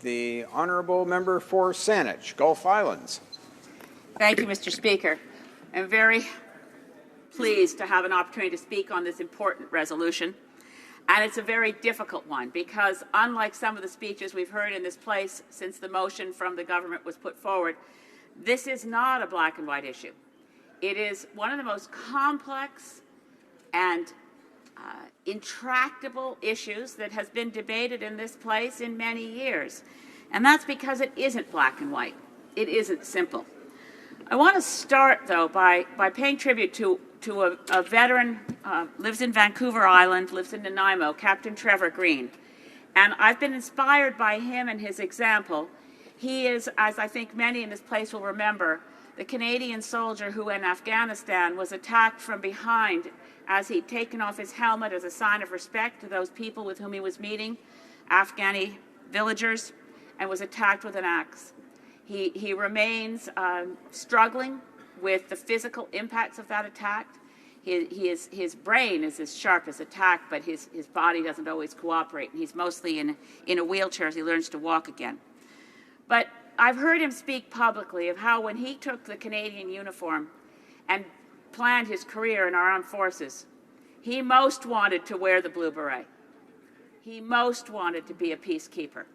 The honourable member for Saanich, Gulf Islands. Thank you, Mr. Speaker. I'm very pleased to have an opportunity to speak on this important resolution. And it's a very difficult one because, unlike some of the speeches we've heard in this place since the motion from the government was put forward, this is not a black and white issue. It is one of the most complex and intractable issues that has been debated in this place in many years. And that's because it isn't black and white. It isn't simple. I want to start, though, by paying tribute to a veteran, lives in Vancouver Island, lives in Nanaimo, Captain Trevor Green. And I've been inspired by him and his example. He is, as I think many in this place will remember, the Canadian soldier who in Afghanistan was attacked from behind as he'd taken off his helmet as a sign of respect to those people with whom he was meeting, Afghani villagers, and was attacked with an axe. He remains struggling with the physical impacts of that attack. His brain is as sharp as attack, but his body doesn't always cooperate, and he's mostly in a wheelchair as he learns to walk again. But I've heard him speak publicly of how when he took the Canadian uniform and planned his career in our armed forces, he most wanted to wear the blue beret. He most wanted to be a peacekeeper.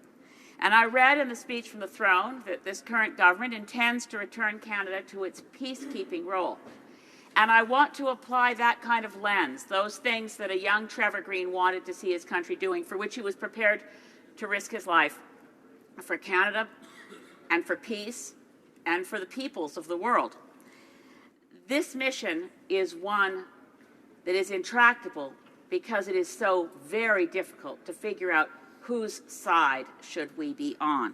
And I read in the speech from the throne that this current government intends to return Canada to its peacekeeping role. And I want to apply that kind of lens, those things that a young Trevor Green wanted to see his country doing, for which he was prepared to risk his life, for Canada and for peace and for the peoples of the world. This mission is one that is intractable because it is so very difficult to figure out whose side should we be on.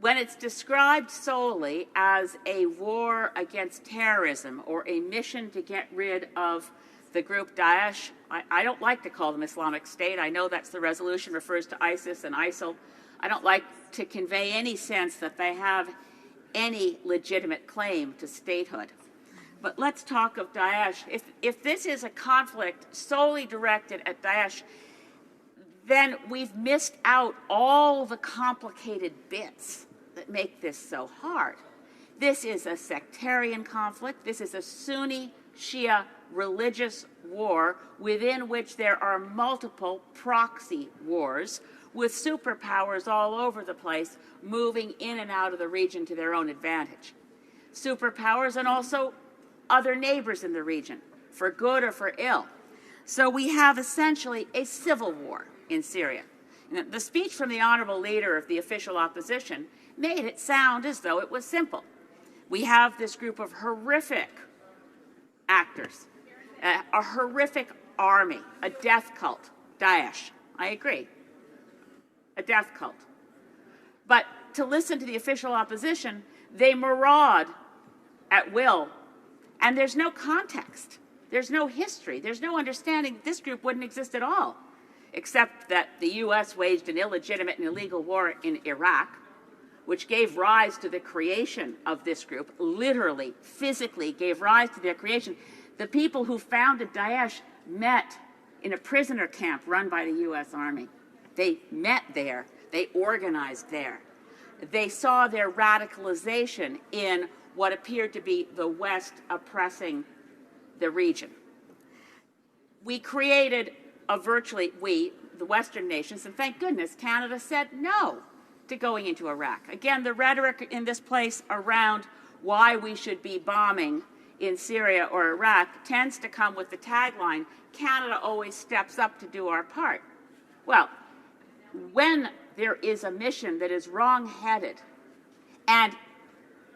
When it's described solely as a war against terrorism or a mission to get rid of the group Daesh, I don't like to call them Islamic State. I know that's the resolution refers to ISIS and ISIL. I don't like to convey any sense that they have any legitimate claim to statehood. But let's talk of Daesh. If this is a conflict solely directed at Daesh, then we've missed out all the complicated bits that make this so hard. This is a sectarian conflict. This is a Sunni-Shia religious war within which there are multiple proxy wars with superpowers all over the place moving in and out of the region to their own advantage. Superpowers and also other neighbors in the region, for good or for ill. So we have essentially a civil war in Syria. The speech from the honourable leader of the official opposition made it sound as though it was simple. We have this group of horrific actors, a horrific army, a death cult, Daesh. I agree. A death cult. But to listen to the official opposition, they maraud at will, and there's no context. There's no history. There's no understanding that this group wouldn't exist at all, except that the U.S. waged an illegitimate and illegal war in Iraq, which gave rise to the creation of this group, literally, physically gave rise to their creation. The people who founded Daesh met in a prisoner camp run by the U.S. Army. They met there. They organized there. They saw their radicalization in what appeared to be the West oppressing the region. We created the Western nations, and thank goodness Canada said no to going into Iraq. Again, the rhetoric in this place around why we should be bombing in Syria or Iraq tends to come with the tagline, Canada always steps up to do our part. Well, when there is a mission that is wrong-headed and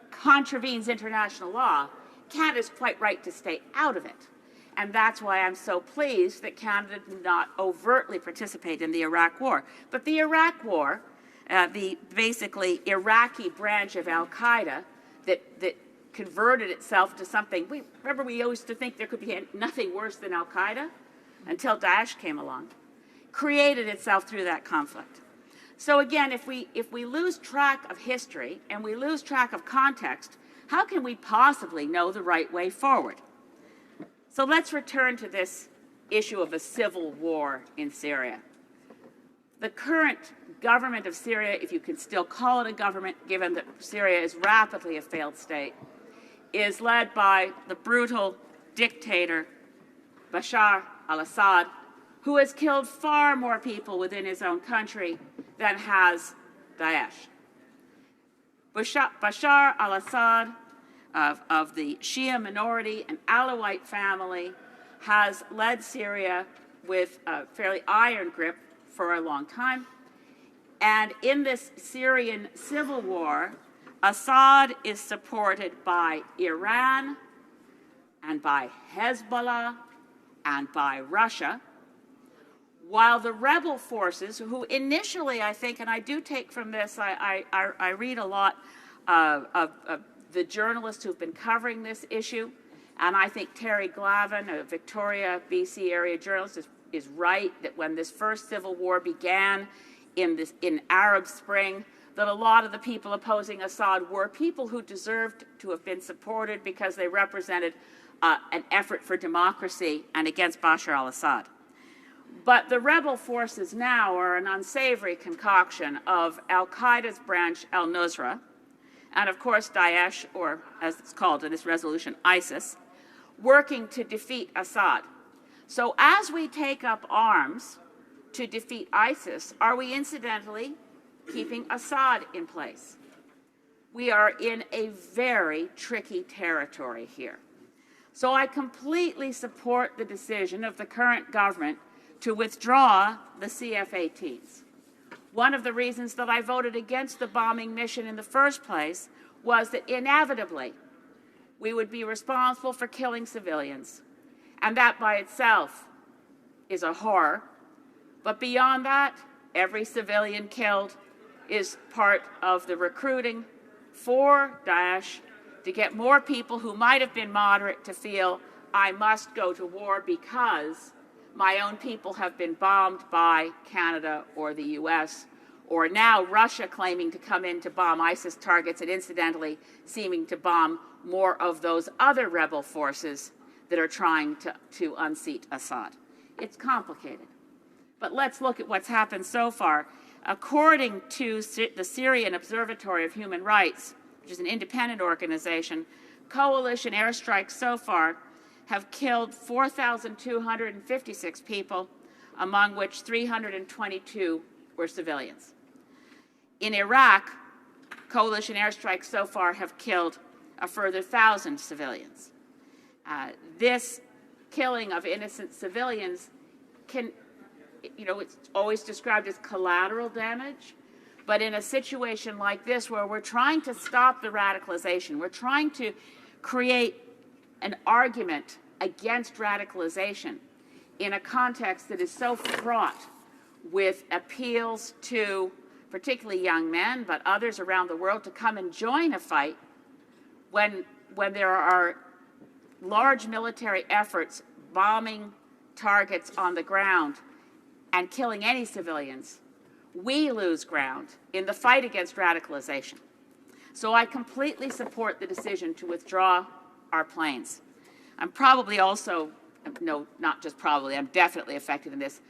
contravenes international law, Canada's quite right to stay out of it. And that's why I'm so pleased that Canada did not overtly participate in the Iraq War. But the Iraq War, the basically Iraqi branch of al-Qaeda that converted itself to something, remember we used to think there could be nothing worse than al-Qaeda until Daesh came along, created itself through that conflict. So again, if we lose track of history and we lose track of context, how can we possibly know the right way forward? So let's return to this issue of a civil war in Syria. The current government of Syria, if you can still call it a government, given that Syria is rapidly a failed state, is led by the brutal dictator Bashar al-Assad, who has killed far more people within his own country than has Daesh. Bashar al-Assad, of the Shia minority and Alawite family, has led Syria with a fairly iron grip for a long time. And in this Syrian civil war, Assad is supported by Iran and by Hezbollah and by Russia, while the rebel forces, who initially, I think, and I do take from this, I read a lot of the journalists who've been covering this issue, and I think Terry Glavin, a Victoria, BC area journalist, is right that when this first civil war began in Arab Spring, that a lot of the people opposing Assad were people who deserved to have been supported because they represented an effort for democracy and against Bashar al-Assad. But the rebel forces now are an unsavory concoction of al-Qaeda's branch, al-Nusra, and of course Daesh, or as it's called in this resolution, ISIS, working to defeat Assad. So as we take up arms to defeat ISIS, are we incidentally keeping Assad in place? We are in a very tricky territory here. So I completely support the decision of the current government to withdraw the CF-18s. One of the reasons that I voted against the bombing mission in the first place was that inevitably we would be responsible for killing civilians. And that by itself is a horror. But beyond that, every civilian killed is part of the recruiting for Daesh to get more people who might have been moderate to feel, I must go to war because my own people have been bombed by Canada or the US, or now Russia claiming to come in to bomb ISIS targets and incidentally seeming to bomb more of those other rebel forces that are trying to unseat Assad. It's complicated. But let's look at what's happened so far. According to the Syrian Observatory of Human Rights, which is an independent organization, coalition airstrikes so far have killed 4,256 people, among which 322 were civilians. In Iraq, coalition airstrikes so far have killed a further 1,000 civilians. This killing of innocent civilians can, it's always described as collateral damage, but in a situation like this where we're trying to stop the radicalization, we're trying to create an argument against radicalization in a context that is so fraught with appeals to particularly young men, but others around the world to come and join a fight when there are large military efforts bombing targets on the ground and killing any civilians, we lose ground in the fight against radicalization. So I completely support the decision to withdraw our planes. I'm probably also, no, not just probably, I'm definitely affected in this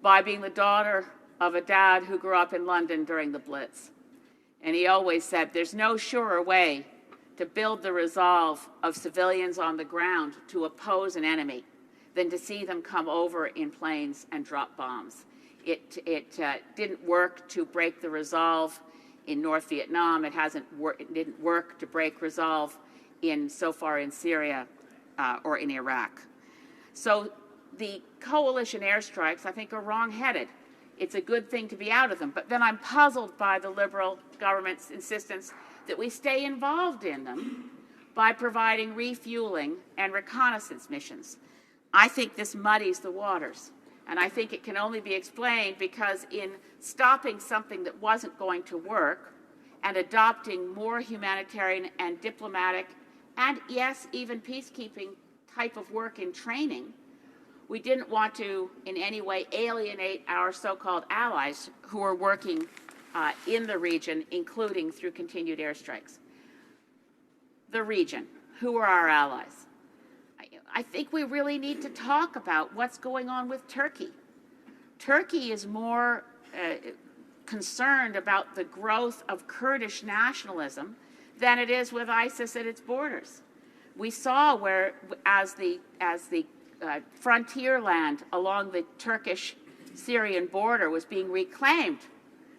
by being the daughter of a dad who grew up in London during the Blitz. And he always said, there's no surer way to build the resolve of civilians on the ground to oppose an enemy than to see them come over in planes and drop bombs. It didn't work to break the resolve in North Vietnam. It didn't work to break resolve so far in Syria or in Iraq. So the coalition airstrikes, I think, are wrong-headed. It's a good thing to be out of them. But then I'm puzzled by the Liberal government's insistence that we stay involved in them by providing refueling and reconnaissance missions. I think this muddies the waters. And I think it can only be explained because in stopping something that wasn't going to work and adopting more humanitarian and diplomatic and, yes, even peacekeeping type of work in training, we didn't want to in any way alienate our so-called allies who are working in the region, including through continued airstrikes. The region, who are our allies? I think we really need to talk about what's going on with Turkey. Turkey is more concerned about the growth of Kurdish nationalism than it is with ISIS at its borders. We saw where, as the frontier land along the Turkish-Syrian border was being reclaimed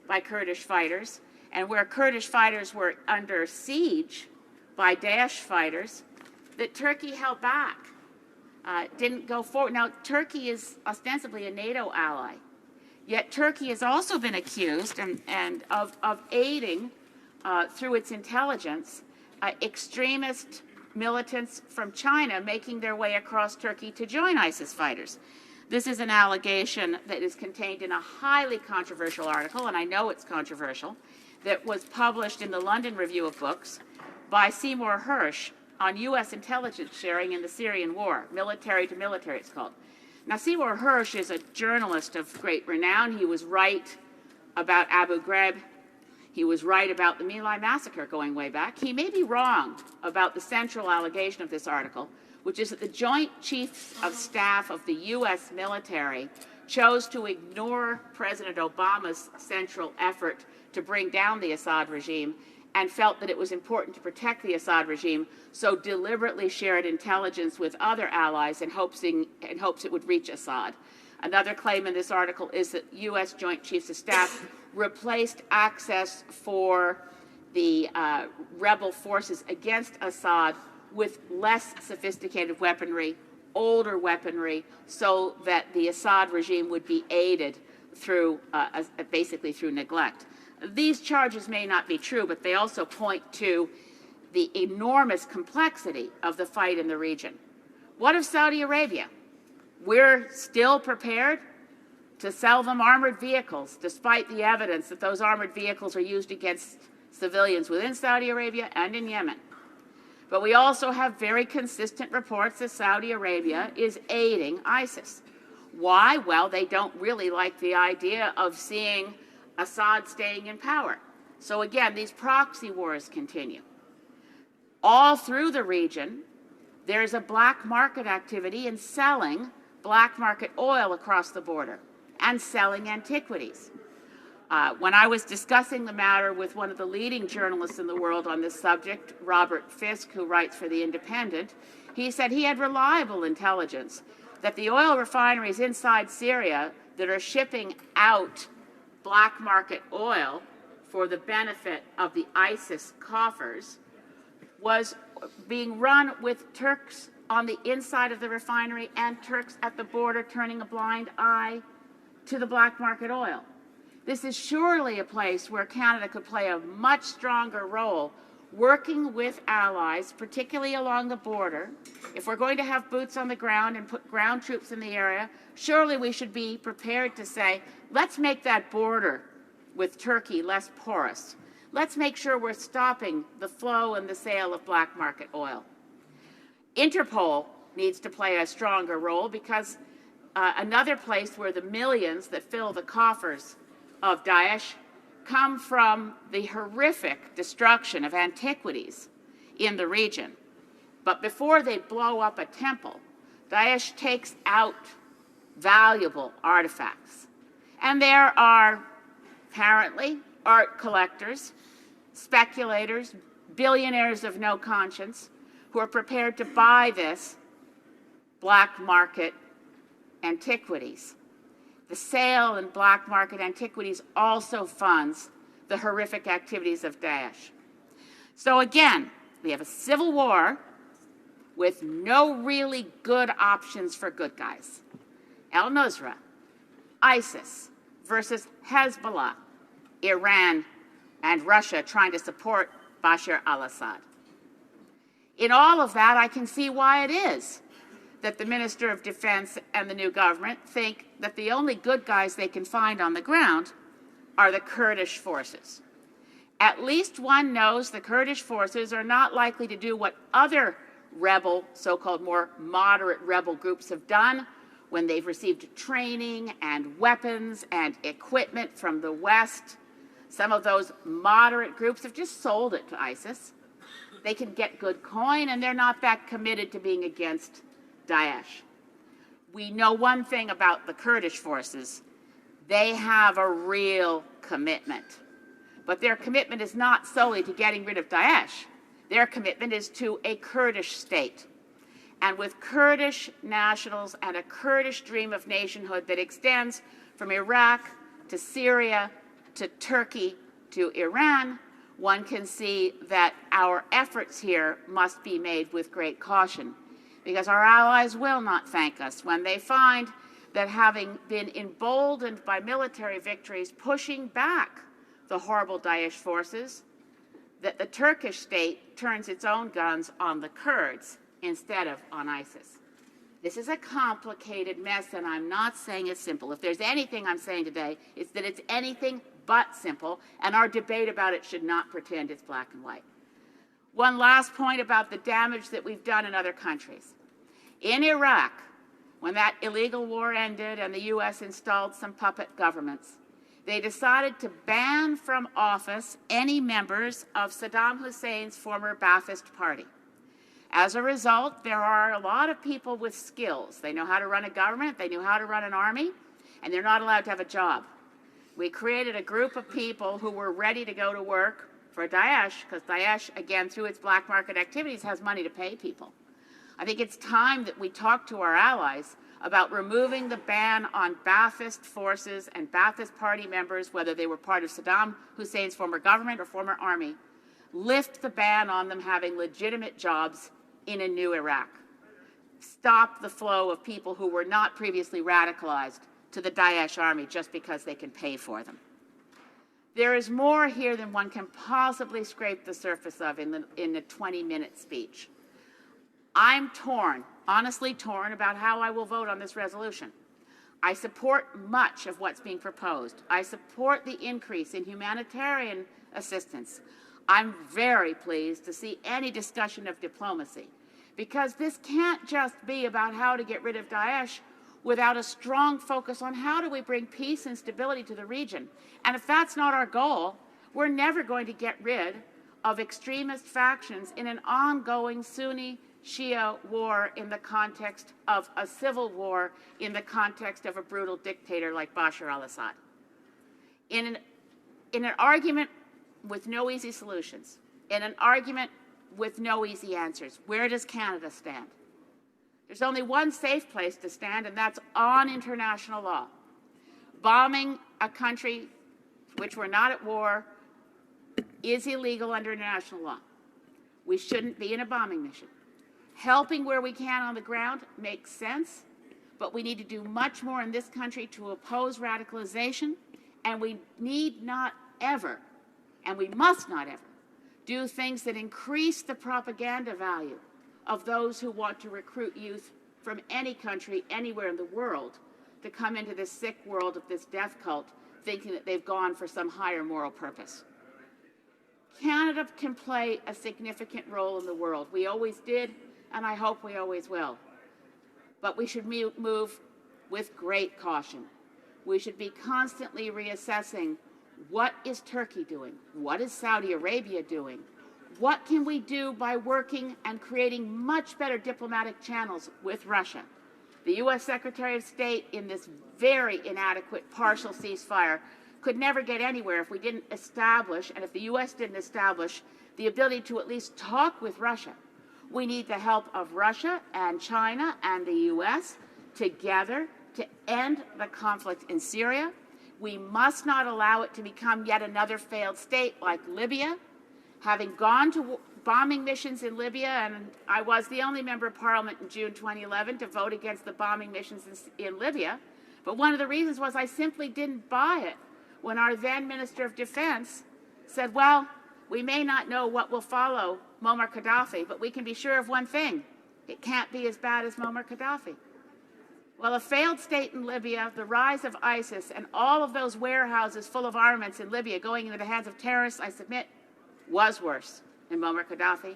by Kurdish fighters, and where Kurdish fighters were under siege by Daesh fighters, that Turkey held back, didn't go forward. Now, Turkey is ostensibly a NATO ally, yet Turkey has also been accused of aiding, through its intelligence, extremist militants from China making their way across Turkey to join ISIS fighters. This is an allegation that is contained in a highly controversial article, and I know it's controversial, that was published in the London Review of Books by Seymour Hersh on U.S. intelligence sharing in the Syrian war, military to military it's called. Now, Seymour Hersh is a journalist of great renown. He was right about Abu Ghraib. He was right about the My Lai massacre going way back. He may be wrong about the central allegation of this article, which is that the Joint Chiefs of Staff of the U.S. military chose to ignore President Obama's central effort to bring down the Assad regime and felt that it was important to protect the Assad regime, so deliberately shared intelligence with other allies in hopes it would reach Assad. Another claim in this article is that U.S. Joint Chiefs of Staff replaced access for the rebel forces against Assad with less sophisticated weaponry, older weaponry, so that the Assad regime would be aided through, basically through neglect. These charges may not be true, but they also point to the enormous complexity of the fight in the region. What of Saudi Arabia? We're still prepared to sell them armored vehicles, despite the evidence that those armored vehicles are used against civilians within Saudi Arabia and in Yemen. But we also have very consistent reports that Saudi Arabia is aiding ISIS. Why? Well, they don't really like the idea of seeing Assad staying in power. So again, these proxy wars continue. All through the region, there's a black market activity in selling black market oil across the border and selling antiquities. When I was discussing the matter with one of the leading journalists in the world on this subject, Robert Fisk, who writes for The Independent, he said he had reliable intelligence that the oil refineries inside Syria that are shipping out black market oil for the benefit of the ISIS coffers was being run with Turks on the inside of the refinery and Turks at the border turning a blind eye to the black market oil. This is surely a place where Canada could play a much stronger role working with allies, particularly along the border. If we're going to have boots on the ground and put ground troops in the area, surely we should be prepared to say, let's make that border with Turkey less porous. Let's make sure we're stopping the flow and the sale of black market oil. Interpol needs to play a stronger role because another place where the millions that fill the coffers of Daesh come from the horrific destruction of antiquities in the region. But before they blow up a temple, Daesh takes out valuable artifacts. And there are apparently art collectors, speculators, billionaires of no conscience who are prepared to buy this black market antiquities. The sale in black market antiquities also funds the horrific activities of Daesh. So again, we have a civil war with no really good options for good guys. Al-Nusra, ISIS versus Hezbollah, Iran, and Russia trying to support Bashar al-Assad. In all of that, I can see why it is that the Minister of Defense and the new government think that the only good guys they can find on the ground are the Kurdish forces. At least one knows the Kurdish forces are not likely to do what other rebel, so-called more moderate rebel groups have done when they've received training and weapons and equipment from the West. Some of those moderate groups have just sold it to ISIS. They can get good coin, and they're not that committed to being against Daesh. We know one thing about the Kurdish forces. They have a real commitment. But their commitment is not solely to getting rid of Daesh. Their commitment is to a Kurdish state. And with Kurdish nationals and a Kurdish dream of nationhood that extends from Iraq to Syria to Turkey to Iran, one can see that our efforts here must be made with great caution, because our allies will not thank us when they find that, having been emboldened by military victories pushing back the horrible Daesh forces, that the Turkish state turns its own guns on the Kurds instead of on ISIS. This is a complicated mess, and I'm not saying it's simple. If there's anything I'm saying today, it's that it's anything but simple, and our debate about it should not pretend it's black and white. One last point about the damage that we've done in other countries. In Iraq, when that illegal war ended and the U.S. installed some puppet governments, they decided to ban from office any members of Saddam Hussein's former Ba'athist party. As a result, there are a lot of people with skills. They know how to run a government, they know how to run an army, and they're not allowed to have a job. We created a group of people who were ready to go to work for Daesh, because Daesh, again, through its black market activities, has money to pay people. I think it's time that we talk to our allies about removing the ban on Ba'athist forces and Ba'athist party members, whether they were part of Saddam Hussein's former government or former army. Lift the ban on them having legitimate jobs in a new Iraq. Stop the flow of people who were not previously radicalized to the Daesh army just because they can pay for them. There is more here than one can possibly scrape the surface of in a 20-minute speech. I'm torn, honestly torn, about how I will vote on this resolution. I support much of what's being proposed. I support the increase in humanitarian assistance. I'm very pleased to see any discussion of diplomacy, because this can't just be about how to get rid of Daesh without a strong focus on how do we bring peace and stability to the region. And if that's not our goal, we're never going to get rid of extremist factions in an ongoing Sunni-Shia war in the context of a civil war, in the context of a brutal dictator like Bashar al-Assad. In an argument with no easy solutions, in an argument with no easy answers, where does Canada stand? There's only one safe place to stand, and that's on international law. Bombing a country which we're not at war is illegal under international law. We shouldn't be in a bombing mission. Helping where we can on the ground makes sense, but we need to do much more in this country to oppose radicalization, and we need not ever, and we must not ever, do things that increase the propaganda value of those who want to recruit youth from any country, anywhere in the world, to come into this sick world of this death cult, thinking that they've gone for some higher moral purpose. Canada can play a significant role in the world. We always did, and I hope we always will. But we should move with great caution. We should be constantly reassessing, what is Turkey doing? What is Saudi Arabia doing? What can we do by working and creating much better diplomatic channels with Russia? The U.S. Secretary of State, in this very inadequate partial ceasefire, could never get anywhere if we didn't establish, and if the U.S. didn't establish, the ability to at least talk with Russia. We need the help of Russia and China and the U.S. together to end the conflict in Syria. We must not allow it to become yet another failed state like Libya. Having gone to bombing missions in Libya, and I was the only member of Parliament in June 2011 to vote against the bombing missions in Libya, but one of the reasons was I simply didn't buy it when our then Minister of Defense said, well, we may not know what will follow Muammar Gaddafi, but we can be sure of one thing: it can't be as bad as Muammar Gaddafi. Well, a failed state in Libya, the rise of ISIS, and all of those warehouses full of armaments in Libya going into the hands of terrorists, I submit, was worse than Muammar Gaddafi.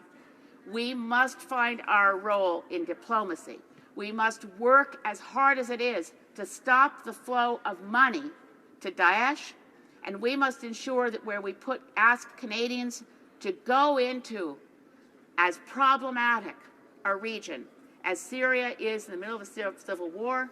We must find our role in diplomacy. We must work as hard as it is to stop the flow of money to Daesh, and we must ensure that where we ask Canadians to go into as problematic a region as Syria is in the middle of a civil war,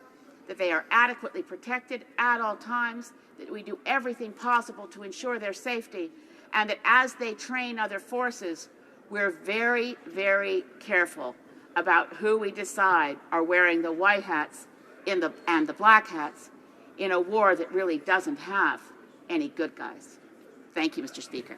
that they are adequately protected at all times, that we do everything possible to ensure their safety, and that as they train other forces, we're very, very careful about who we decide are wearing the white hats and the black hats in a war that really doesn't have any good guys. Thank you, Mr. Speaker.